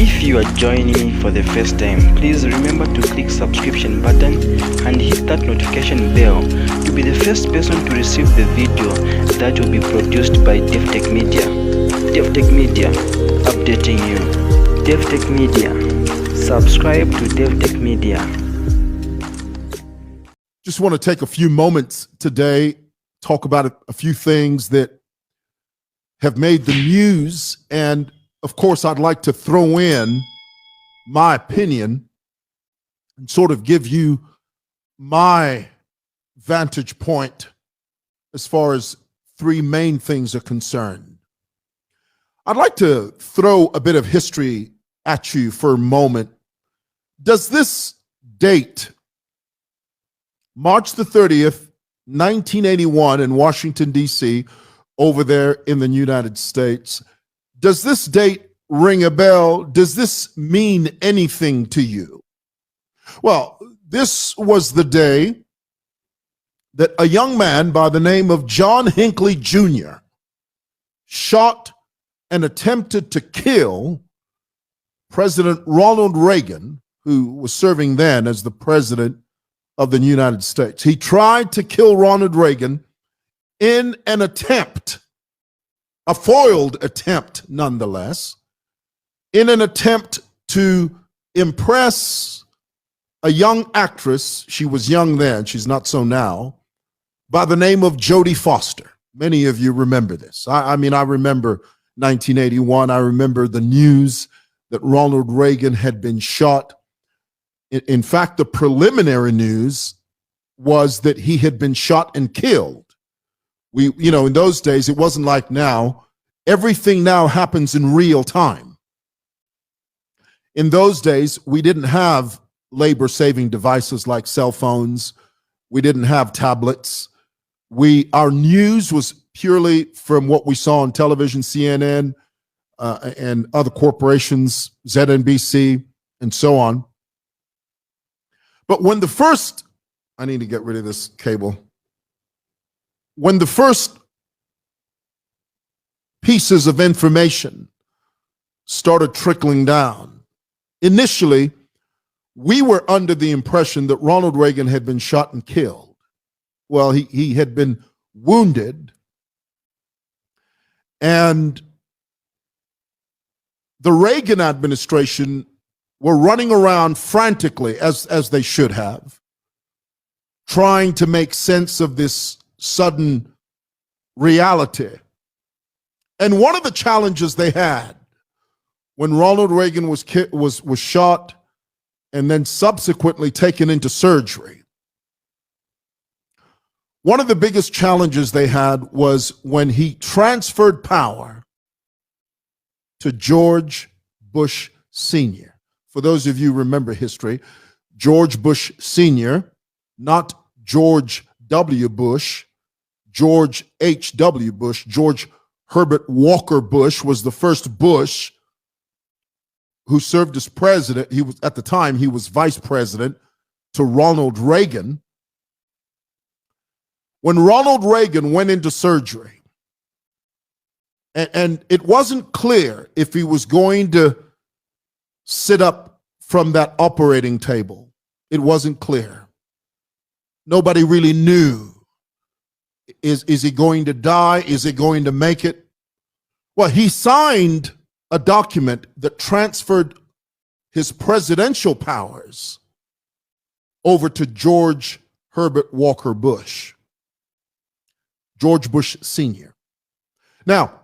If you are joining me for the first time, please remember to click subscription button and hit that notification bell to be the first person to receive the video that will be produced by Davi-tech-media. Davi-tech-media, updating you. Davi-tech-media, subscribe to Davi-tech-media. Just want to take a few moments today, talk about a few things that have made the news, and of course, I'd like to throw in my opinion and sort of give you my vantage point as far as three main things are concerned. I'd like to throw a bit of history at you for a moment. Does this date, March the 30th, 1981 in Washington, D.C., over there in the United States, does this date ring a bell? Does this mean anything to you? Well, this was the day that a young man by the name of John Hinckley Jr. shot and attempted to kill President Ronald Reagan, who was serving then as the president of the United States. He tried to kill Ronald Reagan in an attempt, a foiled attempt nonetheless, in an attempt to impress a young actress. She was young then, she's not so now, by the name of Jodie Foster. Many of you remember this. I mean, I remember 1981. I remember the news that Ronald Reagan had been shot. In fact, the preliminary news was that he had been shot and killed. In those days, it wasn't like now. Everything now happens in real time. In those days, we didn't have labor-saving devices like cell phones. We didn't have tablets. Our news was purely from what we saw on television, CNN, and other corporations, ZNBC, and so on. But when the first, I need to get rid of this cable. When the first pieces of information started trickling down, initially, we were under the impression that Ronald Reagan had been shot and killed. Well, he had been wounded, and the Reagan administration were running around frantically, as they should have, trying to make sense of this sudden reality. And one of the challenges they had when Ronald Reagan was shot and then subsequently taken into surgery, one of the biggest challenges they had was when he transferred power to George Bush Sr. For those of you who remember history, George Bush Sr., not George W. Bush, George H.W. Bush, George Herbert Walker Bush was the first Bush who served as president. He was, at the time, he was vice president to Ronald Reagan. When Ronald Reagan went into surgery, and it wasn't clear if he was going to sit up from that operating table. It wasn't clear. Nobody really knew. Is he going to die? Is he going to make it? Well, he signed a document that transferred his presidential powers over to George Herbert Walker Bush, George Bush Sr. Now,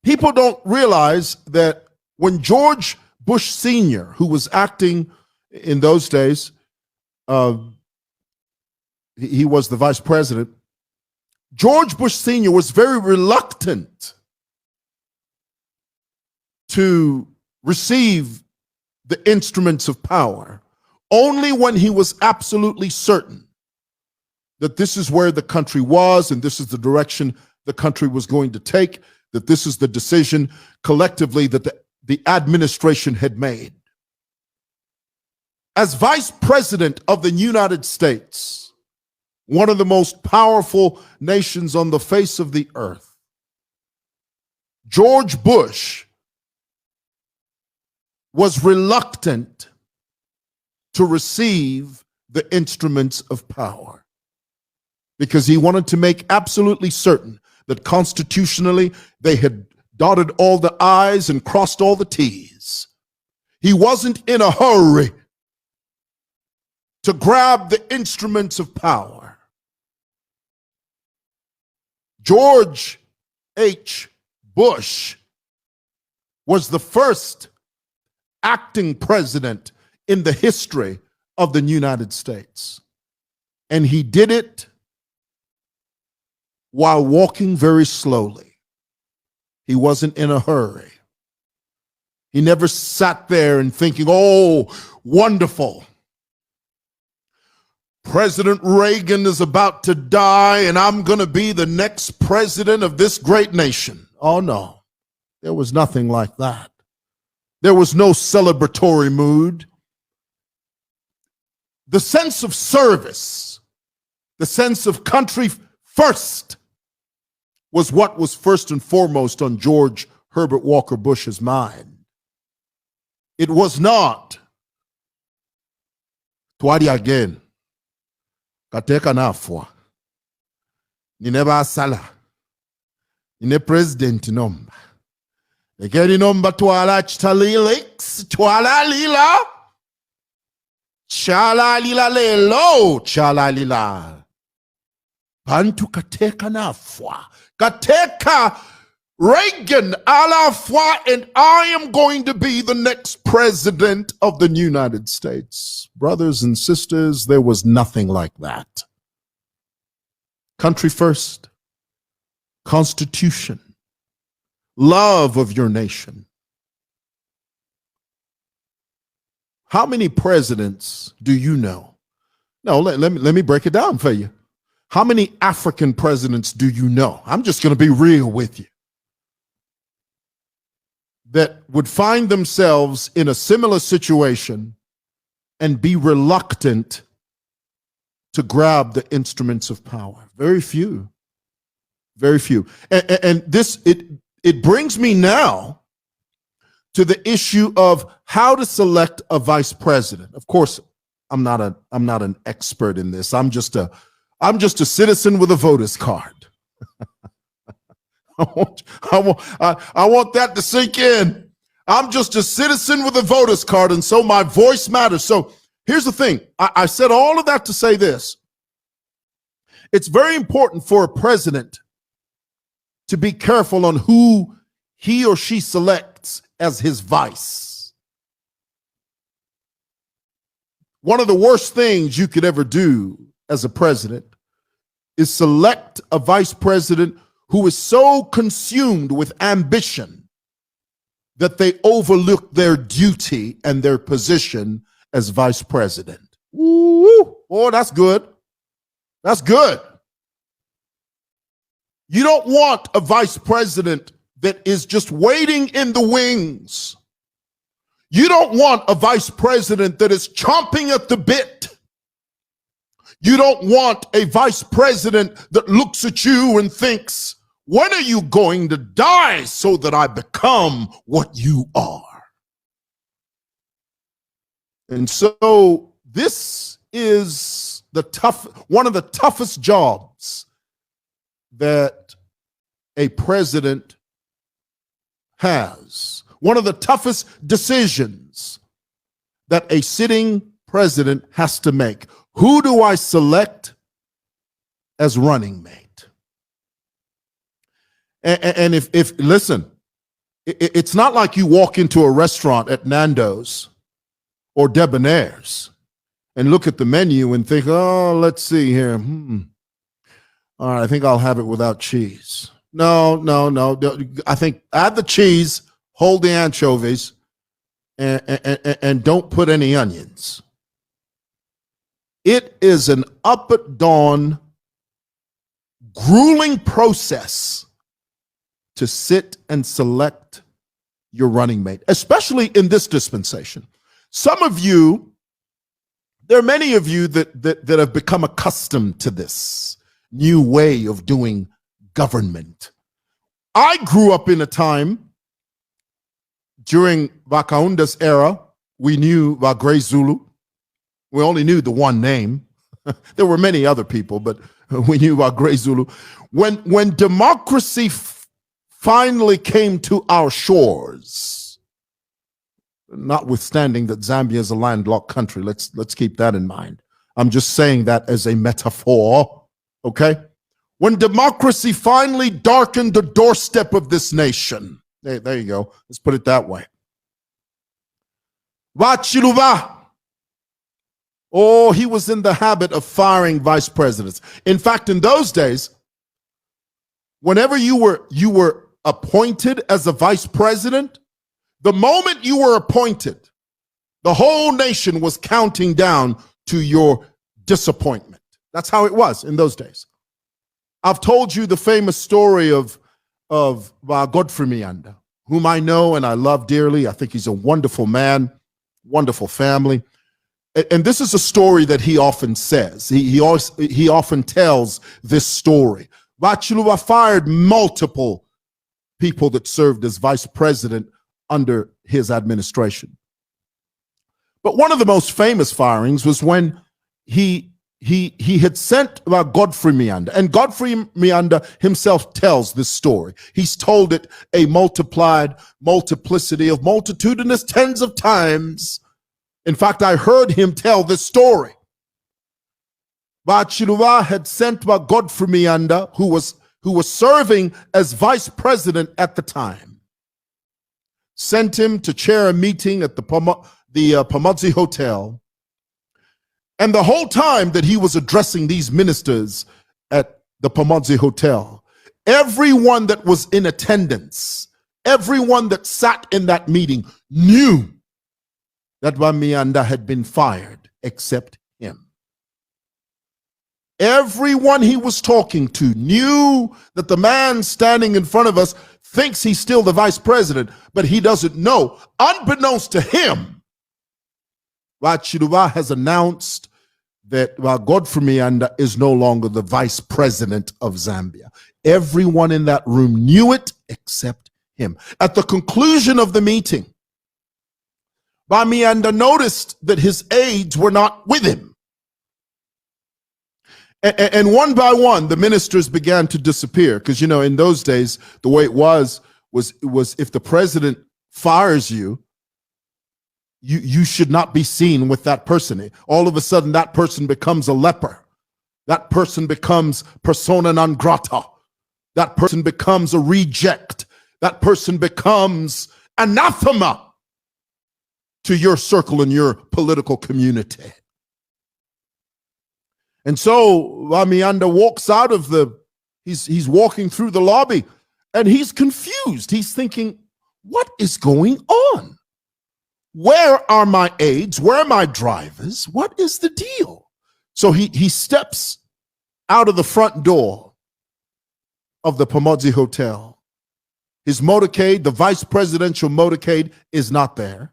people don't realize that when George Bush Sr., who was acting in those days, he was the vice president, George Bush Sr. was very reluctant to receive the instruments of power only when he was absolutely certain that this is where the country was and this is the direction the country was going to take, that this is the decision collectively that the administration had made. As vice president of the United States, one of the most powerful nations on the face of the earth, George Bush was reluctant to receive the instruments of power because he wanted to make absolutely certain that constitutionally they had dotted all the I's and crossed all the T's. He wasn't in a hurry to grab the instruments of power. George H. Bush was the first acting president in the history of the United States. And he did it while walking very slowly. He wasn't in a hurry. He never sat there and thinking, oh, wonderful. President Reagan is about to die and I'm going to be the next president of this great nation. Oh, no. There was nothing like that. There was no celebratory mood. The sense of service, the sense of country first, was what was first and foremost on George Herbert Walker Bush's mind. It was not, twali again, kateka nafwa, nineba sala, nine president nomba, nekeri nomba twala chitalilix, twala lila, chala lila lelo, chala lila. Bantu kateka nafwa, kateka Reagan a la foi, and I am going to be the next president of the United States. Brothers and sisters, there was nothing like that. Country first, constitution, love of your nation. How many presidents do you know? No, let me break it down for you. How many African presidents do you know? I'm just going to be real with you. That would find themselves in a similar situation and be reluctant to grab the instruments of power. Very few. Very few. And this, it brings me now to the issue of how to select a vice president. Of course, I'm not an expert in this. I'm just a citizen with a voter's card. I want that to sink in. I'm just a citizen with a voter's card, and so my voice matters. So here's the thing. I said all of that to say this. It's very important for a president to be careful on who he or she selects as his vice. One of the worst things you could ever do as a president is select a vice president who is so consumed with ambition that they overlook their duty and their position as vice president. Ooh, oh, that's good. That's good. You don't want a vice president that is just waiting in the wings. You don't want a vice president that is chomping at the bit. You don't want a vice president that looks at you and thinks, when are you going to die so that I become what you are? And so this is one of the toughest jobs that a president has. One of the toughest decisions that a sitting president has to make. Who do I select as running mate? And if listen, it's not like you walk into a restaurant at Nando's or Debonair's and look at the menu and think, oh, let's see here. All right, I think I'll have it without cheese. No. I think add the cheese, hold the anchovies, and don't put any onions. It is an up at dawn, grueling process to sit and select your running mate, especially in this dispensation. Some of you, there are many of you that have become accustomed to this new way of doing government. I grew up in a time during Vakaunda's era, we knew Grey Zulu. We only knew the one name. There were many other people, but we knew about Grey Zulu. When democracy finally came to our shores, notwithstanding that Zambia is a landlocked country, let's keep that in mind. I'm just saying that as a metaphor, okay? When democracy finally darkened the doorstep of this nation, there you go. Let's put it that way. Vachiluva. Oh, he was in the habit of firing vice presidents. In fact, in those days, whenever you were appointed as a vice president, the moment you were appointed, the whole nation was counting down to your disappointment. That's how it was in those days. I've told you the famous story of Godfrey Mianda, whom I know and I love dearly. I think he's a wonderful man, wonderful family. And this is a story that he often says. He often tells this story. Vachiluva fired multiple people that served as vice president under his administration. But one of the most famous firings was when he had sent Godfrey Mianda, and Godfrey Mianda himself tells this story. He's told it a multiplicity of multitudinous tens of times. In fact, I heard him tell this story. Vachiluva had sent Godfrey Mianda, who was serving as vice president at the time, sent him to chair a meeting at the Pamodzi Hotel. And the whole time that he was addressing these ministers at the Pamodzi Hotel, everyone that was in attendance, everyone that sat in that meeting knew that Mianda had been fired except him. Everyone he was talking to knew that the man standing in front of us thinks he's still the vice president, but he doesn't know. Unbeknownst to him, Vachiluva has announced that Godfrey Mianda is no longer the vice president of Zambia. Everyone in that room knew it except him. At the conclusion of the meeting, Mianda noticed that his aides were not with him. And one by one, the ministers began to disappear. Because, you know, in those days, the way it was if the president fires you, you should not be seen with that person. All of a sudden, that person becomes a leper. That person becomes persona non grata. That person becomes a reject. That person becomes anathema to your circle and your political community. And so Mianda walks out of he's walking through the lobby and he's confused. He's thinking, what is going on? Where are my aides? Where are my drivers? What is the deal? So he steps out of the front door of the Pamodzi Hotel. His motorcade, the vice presidential motorcade, is not there.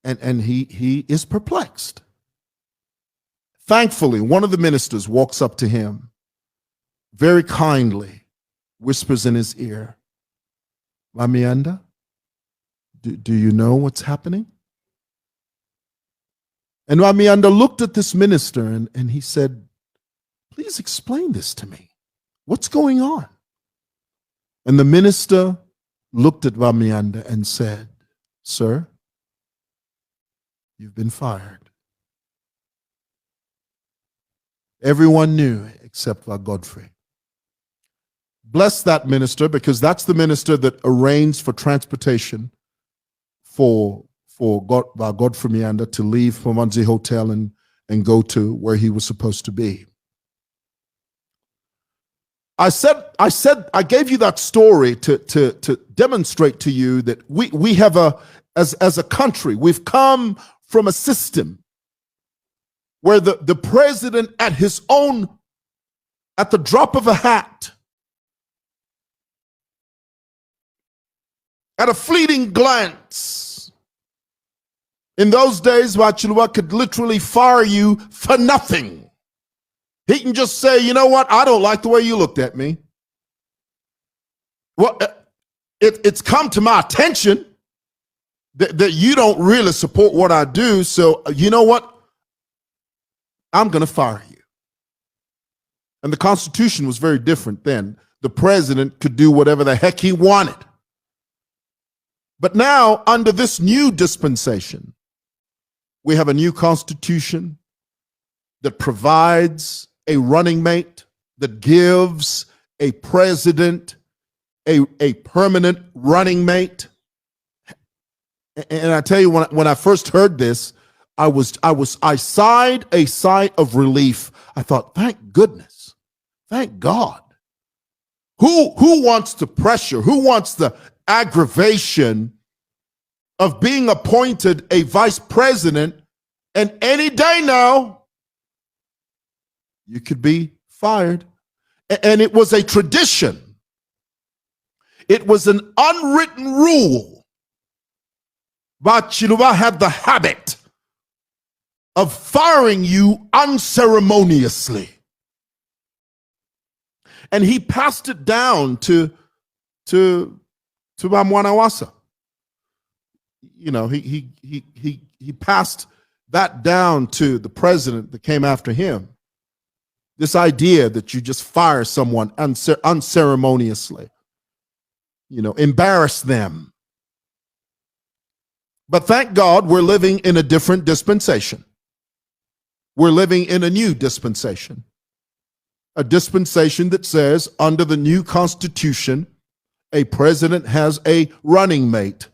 And he is perplexed. Thankfully, one of the ministers walks up to him, very kindly whispers in his ear, Mianda, do you know what's happening? And Mianda looked at this minister and he said, please explain this to me. What's going on? And the minister looked at Mianda and said, sir, you've been fired. Everyone knew except Godfrey. Bless that minister, because that's the minister that arranged for transportation for Godfrey Mianda to leave Pamodzi Hotel and go to where he was supposed to be. I gave you that story to demonstrate to you that we have as a country, we've come from a system where the president at the drop of a hat, at a fleeting glance, in those days, Vachiluva could literally fire you for nothing. He can just say, you know what, I don't like the way you looked at me. Well, it's come to my attention that you don't really support what I do. So you know what? I'm going to fire you. And the Constitution was very different then. The president could do whatever the heck he wanted. But now, under this new dispensation, we have a new Constitution that provides a running mate, that gives a president a permanent running mate. And I tell you, when I first heard this, I sighed a sigh of relief. I thought, thank goodness, thank God. Who wants the pressure? Who wants the aggravation of being appointed a vice president, and any day now you could be fired? And it was a tradition. It was an unwritten rule. But Chiluba had the habit of firing you unceremoniously. And he passed it down to Mwewa. You know, he passed that down to the president that came after him. This idea that you just fire someone unceremoniously, you know, embarrass them. But thank God we're living in a different dispensation. We're living in a new dispensation. A dispensation that says, under the new Constitution, a president has a running mate.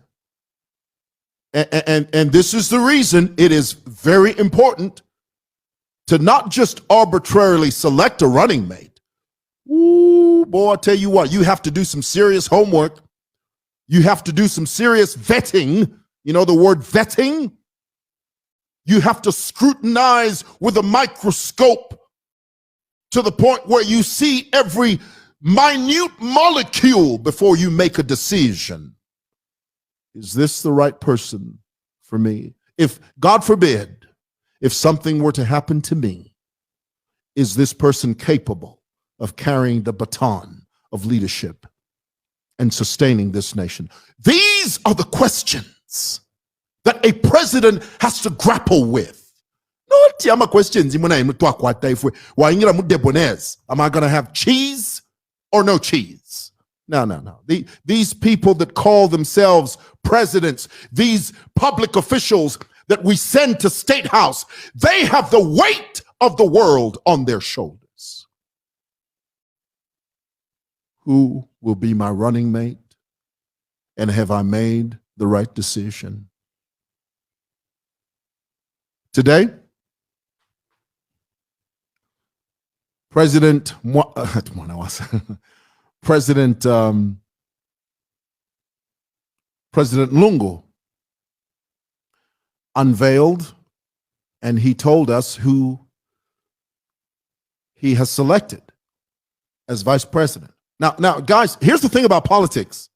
And this is the reason it is very important to not just arbitrarily select a running mate. Ooh, boy, I tell you what, you have to do some serious homework. You have to do some serious vetting. You know the word vetting? You have to scrutinize with a microscope to the point where you see every minute molecule before you make a decision. Is this the right person for me? If, God forbid, if something were to happen to me, is this person capable of carrying the baton of leadership and sustaining this nation? These are the questions that a president has to grapple with. Am I going to have cheese or no cheese? No. These people that call themselves presidents, these public officials that we send to State House, they have the weight of the world on their shoulders. Who will be my running mate? And have I made the right decision? Today, President Lungu unveiled, and he told us who he has selected as vice president. Now, guys, here's the thing about politics.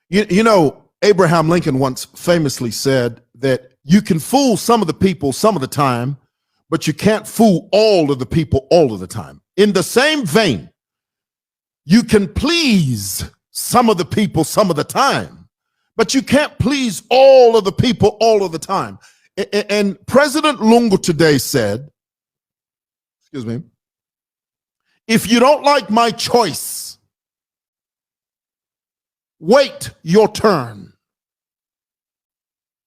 You know, Abraham Lincoln once famously said that you can fool some of the people some of the time, but you can't fool all of the people all of the time. In the same vein, you can please some of the people some of the time, but you can't please all of the people all of the time. And President Lungu today said, excuse me, if you don't like my choice, wait your turn.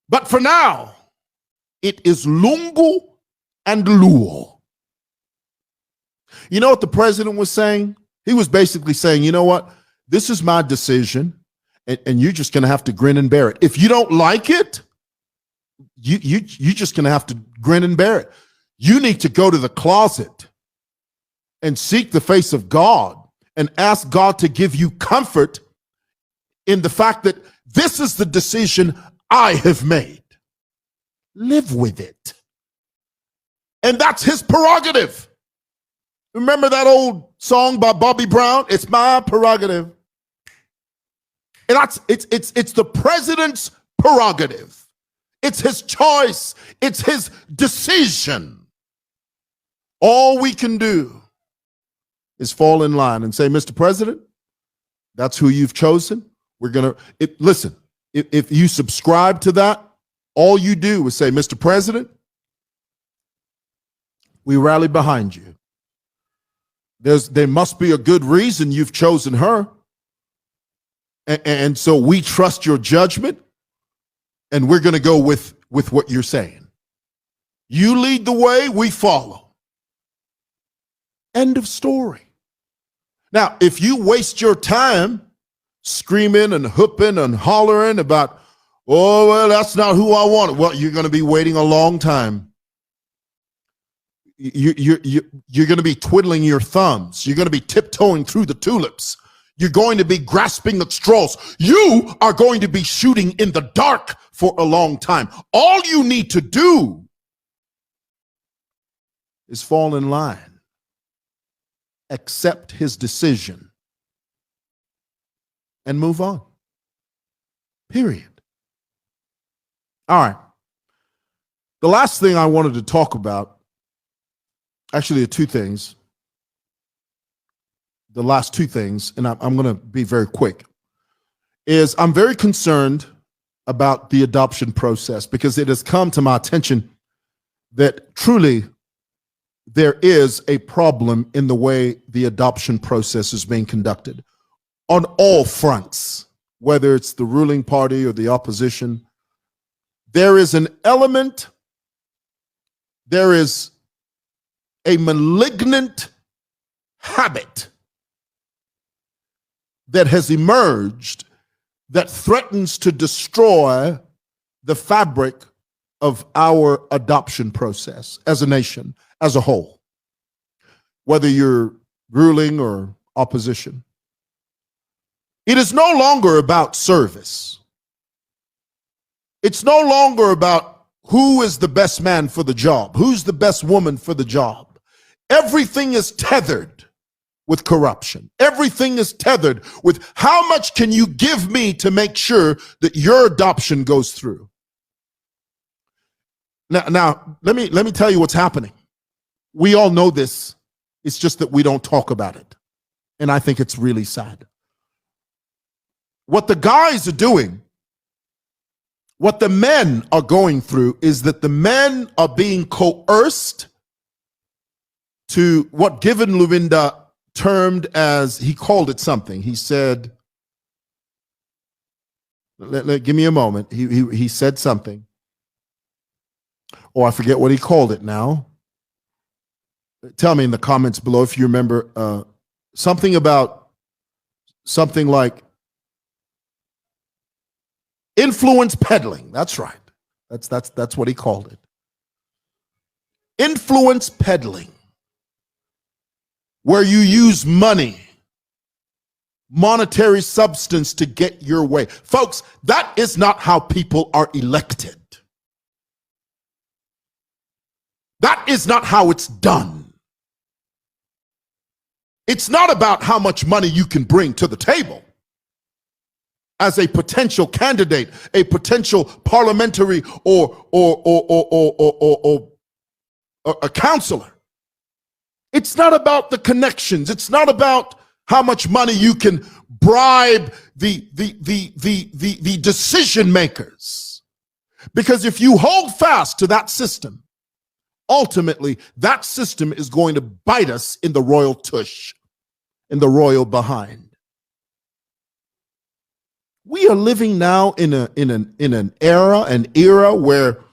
But for now, it is Lungu and Luo. You know what the president was saying? He was basically saying, you know what? This is my decision, and you're just going to have to grin and bear it. If you don't like it, you're just going to have to grin and bear it. You need to go to the closet and seek the face of God and ask God to give you comfort in the fact that this is the decision I have made. Live with it. And that's his prerogative. Remember that old song by Bobby Brown? It's my prerogative. And it's the president's prerogative. It's his choice. It's his decision. All we can do is fall in line and say, Mr. President, That's who you've chosen. We're going to listen. If you subscribe to that, all you do is say, Mr. President, we rally behind you. There must be a good reason you've chosen her. And so we trust your judgment, and we're going to go with what you're saying. You lead the way, we follow. End of story. Now, if you waste your time screaming and whooping and hollering about, oh, well, that's not who I want, well, you're going to be waiting a long time. You're going to be twiddling your thumbs. You're going to be tiptoeing through the tulips. You're going to be grasping at straws. You are going to be shooting in the dark for a long time. All you need to do is fall in line, accept his decision, and move on. Period. All right. The last thing I wanted to talk about, actually, are two things. The last two things, and I'm going to be very quick, is I'm very concerned about the adoption process because it has come to my attention that truly there is a problem in the way the adoption process is being conducted on all fronts, whether it's the ruling party or the opposition. There is an element, there is a malignant habit that has emerged that threatens to destroy the fabric of our adoption process as a nation, as a whole, whether you're ruling or opposition. It is no longer about service. It's no longer about who is the best man for the job, who's the best woman for the job. Everything is tethered with corruption. Everything is tethered with how much can you give me to make sure that your adoption goes through. Now let me tell you what's happening. We all know this. It's just that we don't talk about it. And I think it's really sad. What the guys are doing, what the men are going through is that the men are being coerced to what Given Luwinda termed as, he called it something. He said, give me a moment. He said something. Oh, I forget what he called it now. Tell me in the comments below if you remember something about something like influence peddling. That's right. That's what he called it. Influence peddling, where you use money, monetary substance to get your way. Folks, that is not how people are elected. That is not how it's done. It's not about how much money you can bring to the table as a potential candidate, a potential parliamentary or a counselor. It's not about the connections. It's not about how much money you can bribe the decision makers. Because if you hold fast to that system, ultimately that system is going to bite us in the royal tush, in the royal behind. We are living now in an era where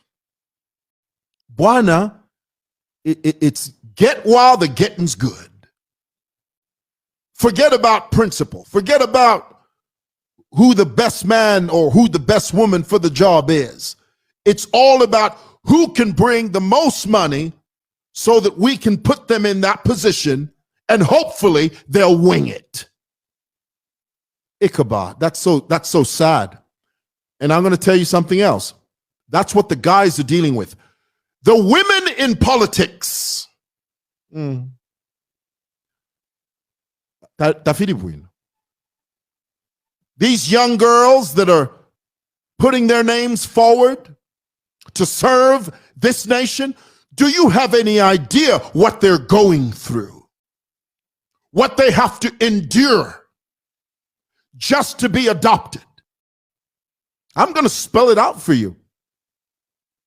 Bwana, it's get while the getting's good. Forget about principle. Forget about who the best man or who the best woman for the job is. It's all about who can bring the most money so that we can put them in that position and hopefully they'll wing it. Ichabod, that's so sad. And I'm going to tell you something else. That's what the guys are dealing with. The women in politics. These young girls that are putting their names forward to serve this nation, do you have any idea what they're going through? What they have to endure just to be adopted. I'm going to spell it out for you.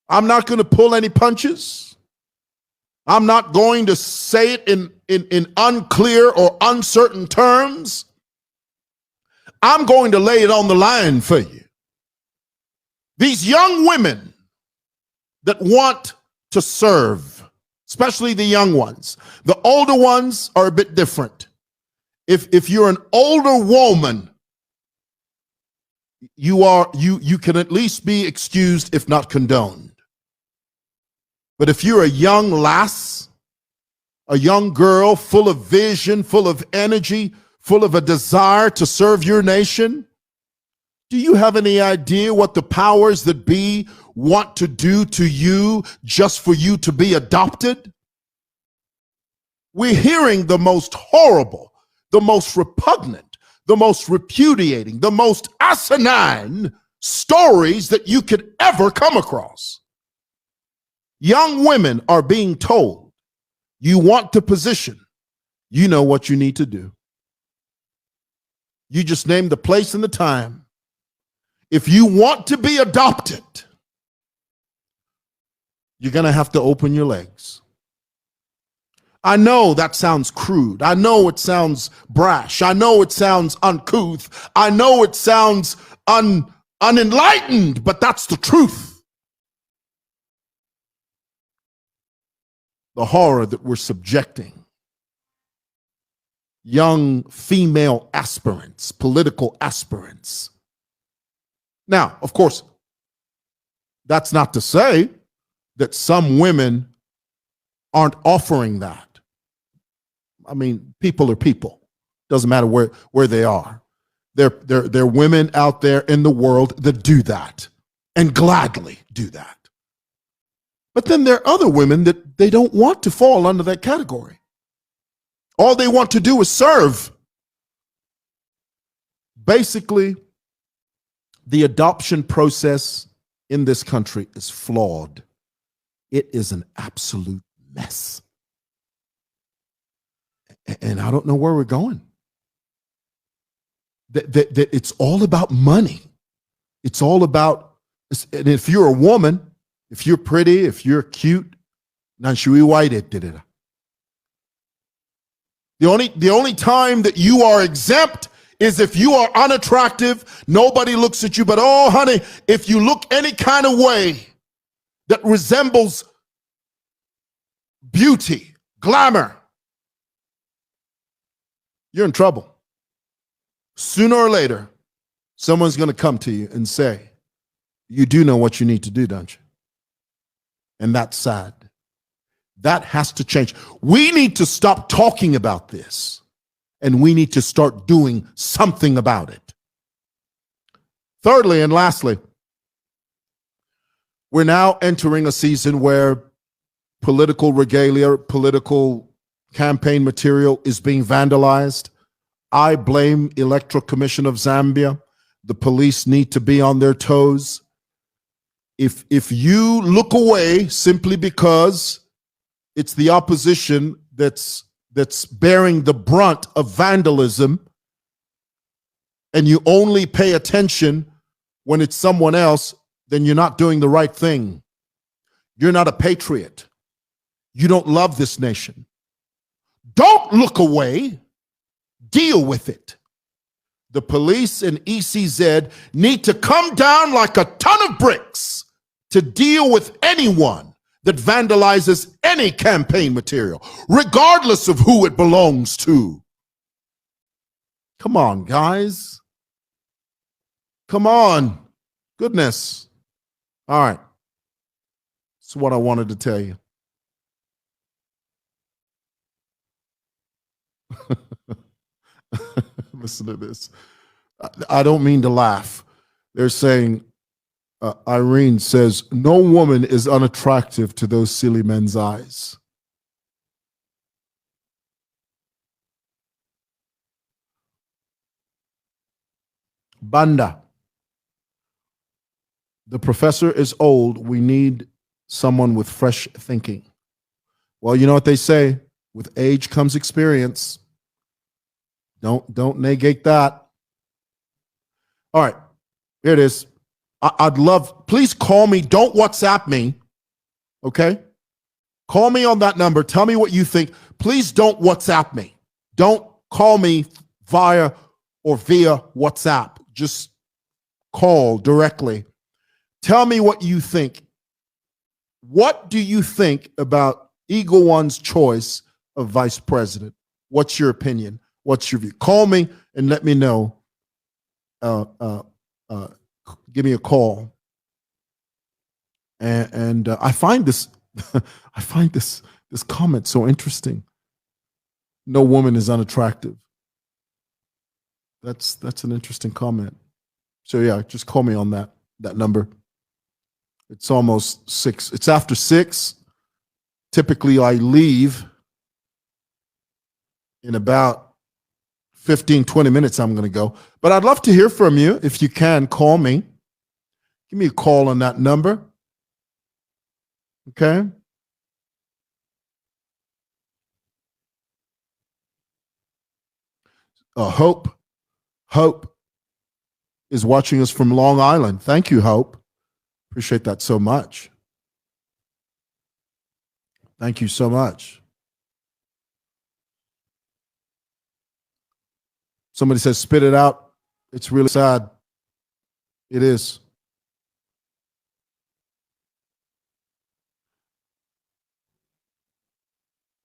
I'm not going to pull any punches. I'm not going to say it in unclear or uncertain terms. I'm going to lay it on the line for you. These young women that want to serve, especially the young ones. The older ones are a bit different. If you're an older woman, you can at least be excused if not condoned. But if you're a young lass, a young girl full of vision, full of energy, full of a desire to serve your nation, do you have any idea what the powers that be want to do to you just for you to be adopted? We're hearing the most horrible, the most repugnant, the most repudiating, the most asinine stories that you could ever come across. Young women are being told, you want the position, you know what you need to do. You just name the place and the time. If you want to be adopted, you're going to have to open your legs. I know that sounds crude. I know it sounds brash. I know it sounds uncouth. I know it sounds unenlightened, but that's the truth. The horror that we're subjecting young female aspirants, political aspirants. Now, of course, that's not to say that some women aren't offering that. I mean, people are people. Doesn't matter where they are. There are women out there in the world that do that and gladly do that. But then there are other women that they don't want to fall under that category. All they want to do is serve. Basically, the adoption process in this country is flawed. It is an absolute mess. And I don't know where we're going. That it's all about money. It's all about, and if you're a woman, if you're pretty, if you're cute, the only time that you are exempt is if you are unattractive, nobody looks at you, but oh honey, if you look any kind of way that resembles beauty, glamour, you're in trouble. Sooner or later, someone's going to come to you and say, you do know what you need to do, don't you? And that's sad. That has to change. We need to stop talking about this, and we need to start doing something about it. Thirdly and lastly, we're now entering a season where political regalia, political campaign material is being vandalized. I blame Electoral Commission of Zambia. The police need to be on their toes. If you look away simply because it's the opposition that's bearing the brunt of vandalism, and you only pay attention when it's someone else, then you're not doing the right thing. You're not a patriot. You don't love this nation. Don't look away. Deal with it. The police and ECZ need to come down like a ton of bricks to deal with anyone that vandalizes any campaign material, regardless of who it belongs to. Come on, guys. Come on. Goodness. All right. That's what I wanted to tell you. Listen to this. I don't mean to laugh. They're saying, Irene says, no woman is unattractive to those silly men's eyes. Banda. The professor is old. We need someone with fresh thinking. Well, you know what they say? With age comes experience. Don't negate that. All right. Here it is. I'd love, please call me. Don't WhatsApp me. Okay? Call me on that number. Tell me what you think. Please don't WhatsApp me. Don't call me via WhatsApp. Just call directly. Tell me what you think. What do you think about Eagle One's choice of vice president? What's your opinion? What's your view? Call me and let me know. Give me a call. And I find this this comment so interesting. No woman is unattractive. That's an interesting comment. So yeah, just call me on that number. It's almost 6. It's after 6. Typically, I leave in about 15, 20 minutes. I'm going to go. But I'd love to hear from you. If you can, call me. Give me a call on that number. Okay? Hope is watching us from Long Island. Thank you, Hope. Appreciate that so much. Thank you so much. Somebody says, spit it out. It's really sad. It is.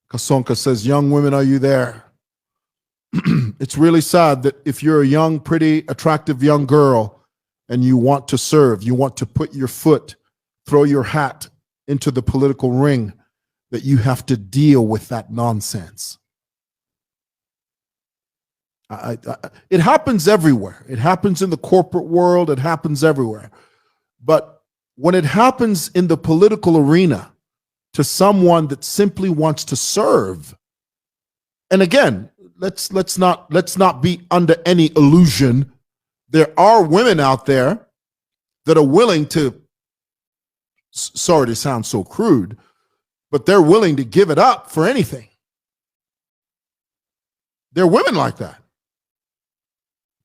Kasonka says, young women, are you there? It's really sad that if you're a young, pretty, attractive young girl and you want to serve, you want to put your foot, throw your hat into the political ring, that you have to deal with that nonsense. It happens everywhere. It happens in the corporate world. It happens everywhere. But when it happens in the political arena to someone that simply wants to serve, and again, let's not be under any illusion. There are women out there that are willing to, sorry to sound so crude, but they're willing to give it up for anything. There are women like that.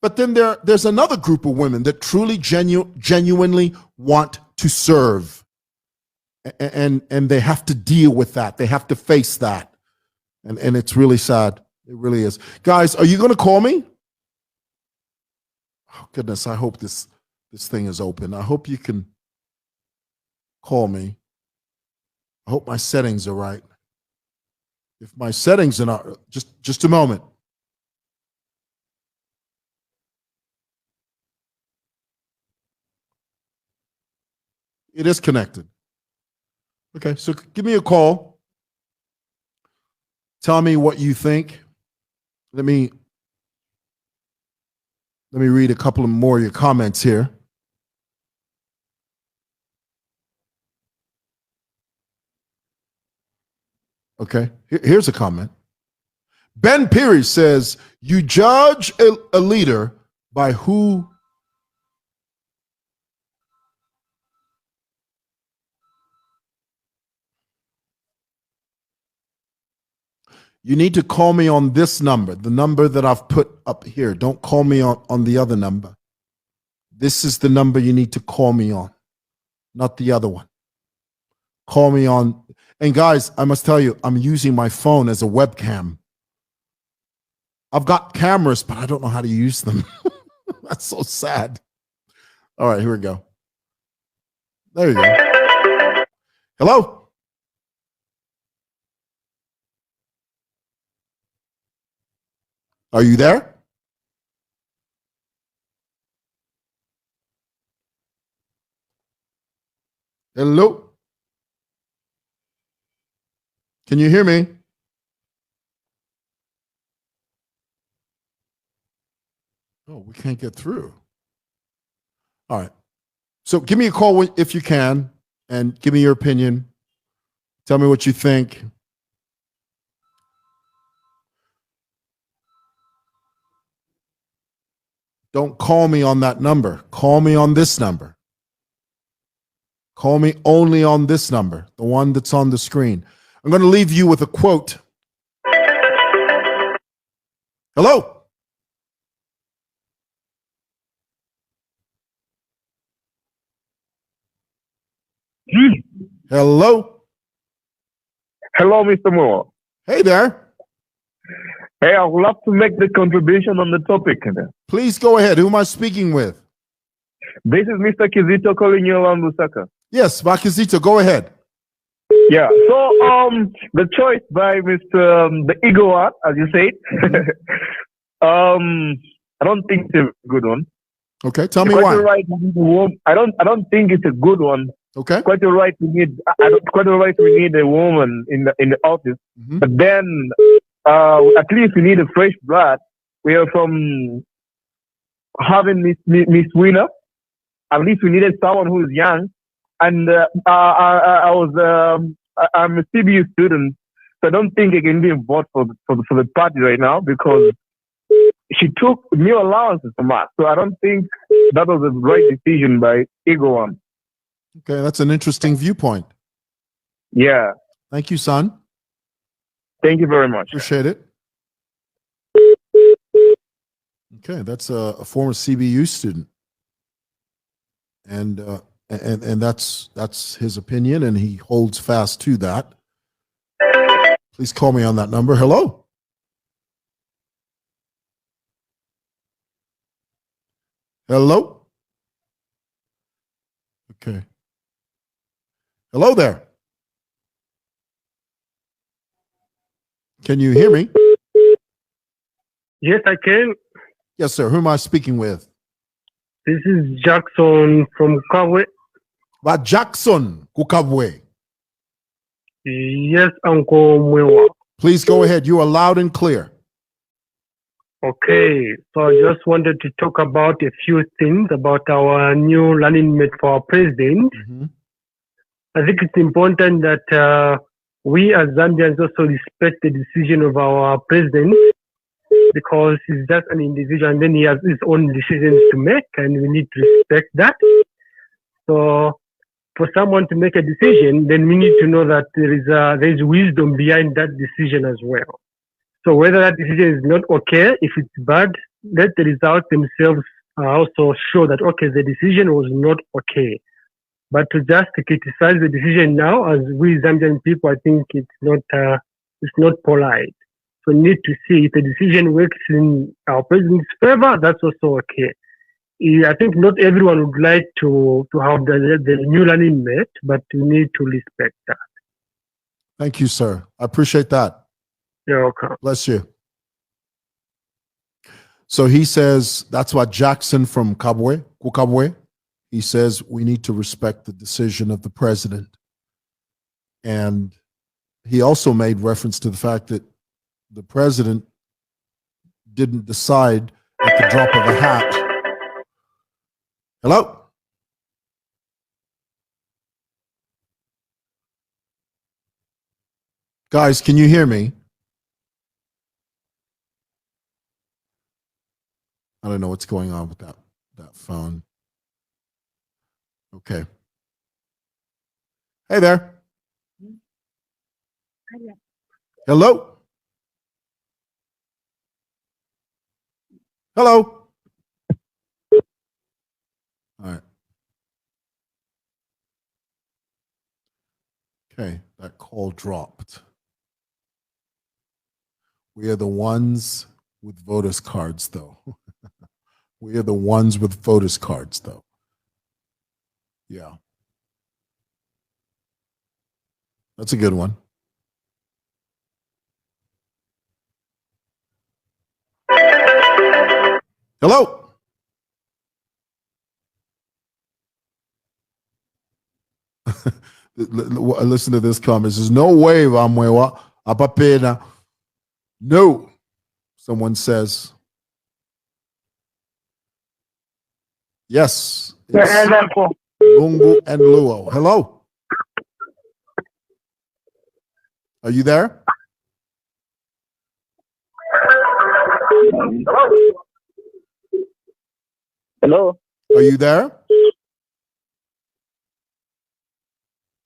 But then there's another group of women that truly genuinely want to serve. And they have to deal with that. They have to face that. And it's really sad. It really is. Guys, are you going to call me? Oh, goodness, I hope this thing is open. I hope you can call me. I hope my settings are right. If my settings are not, just a moment. It is connected. Okay, so give me a call. Tell me what you think. Let me read a couple of more of your comments here. Okay, here's a comment. Ben Peary says, you judge a leader by who you need to call me on this number, the number that I've put up here. Don't call me on the other number. This is the number you need to call me on, not the other one. Call me on. And guys, I must tell you, I'm using my phone as a webcam. I've got cameras, but I don't know how to use them. That's so sad. All right, here we go. There you go. Hello? Are you there? Hello? Can you hear me? Oh, we can't get through. All right. So give me a call if you can, and give me your opinion. Tell me what you think. Don't call me on that number. Call me on this number. Call me only on this number, the one that's on the screen. I'm going to leave you with a quote. Hello? Hello. Hello, Mr. Mwewa. Hey there. Hey, I would love to make the contribution on the topic. Please go ahead. Who am I speaking with? This is Mr. Kizito calling you on Lusaka. Yes, Vakizito, go ahead. Yeah. So, the choice by Mr. The Ego one, as you said, I don't think it's a good one. Okay, tell me Quite why. right. I don't think it's a good one. Okay. Quite all right. Quite all right. We need a woman in the office, but then at least we need a fresh blood. We are from having Miss Winner. At least we needed someone who is young. And I'm a CBU student, so I don't think I can be involved for the party right now because she took new allowances from us. So I don't think that was the right decision by Ego One. Okay, that's an interesting viewpoint. Yeah. Thank you, son. Thank you very much. Appreciate it. Okay, that's a former CBU student, and that's his opinion, and he holds fast to that. Please call me on that number. Hello. Hello. Okay. Hello there. Can you hear me? Yes, I can. Yes, sir. Who am I speaking with? This is Jackson from Kabwe. Jackson Kukabwe. Yes, Uncle Mwewa. Please go ahead. You are loud and clear. Okay, so I just wanted to talk about a few things about our new running mate for our president. I think it's important that we as Zambians also respect the decision of our president because he's just an individual and then he has his own decisions to make and we need to respect that. So for someone to make a decision, then we need to know that there is wisdom behind that decision as well. So whether that decision is not okay, if it's bad, let the results themselves also show that, okay, the decision was not okay. But to just criticize the decision now, as we Zambian people, I think it's not polite. So we need to see if the decision works in our president's favor, that's also okay. I think not everyone would like to have the new running mate, but we need to respect that. Thank you, sir. I appreciate that. You're welcome. Bless you. So he says, that's what Jackson from Kukabwe, he says we need to respect the decision of the president. And he also made reference to the fact that the president didn't decide at the drop of a hat. Hello? Guys, can you hear me? I don't know what's going on with that phone. Okay. Hey there. Hello? Hello? All right. Okay, that call dropped. We are the ones with voters cards, though. We are the ones with voters cards, though. Yeah. That's a good one. Hello? Listen to this comment. There's no way, Mwewa, apapena. No, someone says. Yes. Lungu and Luo. Hello? Are you there? Hello? Are you there?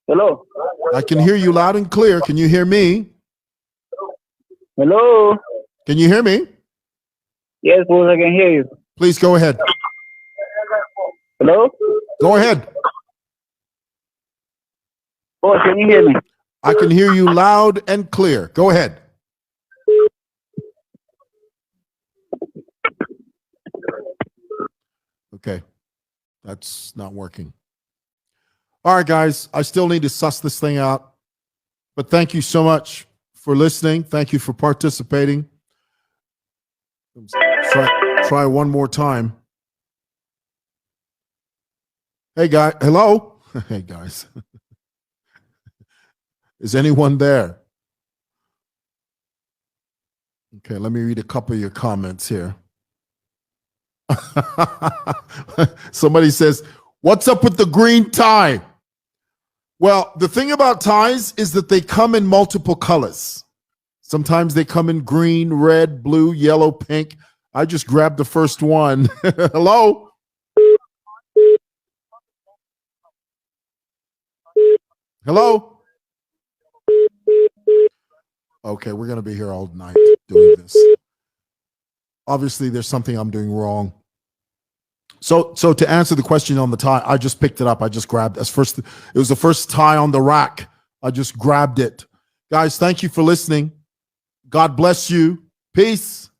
Hello? I can hear you loud and clear. Can you hear me? Hello? Can you hear me? Yes, boss, I can hear you. Please go ahead. Hello? Go ahead. Oh, can you hear me? I can hear you loud and clear. Go ahead. Okay, that's not working. All right, guys, I still need to suss this thing out. But thank you so much for listening. Thank you for participating. Try one more time. Hey, guys. Hello? Hey, guys. Is anyone there? Okay, let me read a couple of your comments here. Somebody says, what's up with the green tie? Well, the thing about ties is that they come in multiple colors. Sometimes they come in green, red, blue, yellow, pink. I just grabbed the first one. Hello? Hello? Okay, we're going to be here all night doing this. Obviously, there's something I'm doing wrong. So to answer the question on the tie, I just picked it up. I just grabbed it. It was the first tie on the rack. I just grabbed it. Guys, thank you for listening. God bless you. Peace.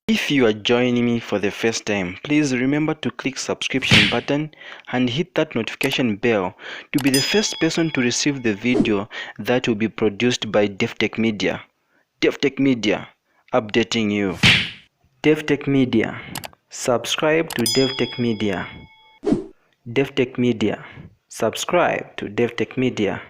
If you are joining me for the first time, please remember to click subscription button and hit that notification bell to be the first person to receive the video that will be produced by Davi-tech-media. Davi-tech-media, updating you. Davi-tech-media. Subscribe to Davi-tech-media. Davi-tech-media. Subscribe to Davi-tech-media.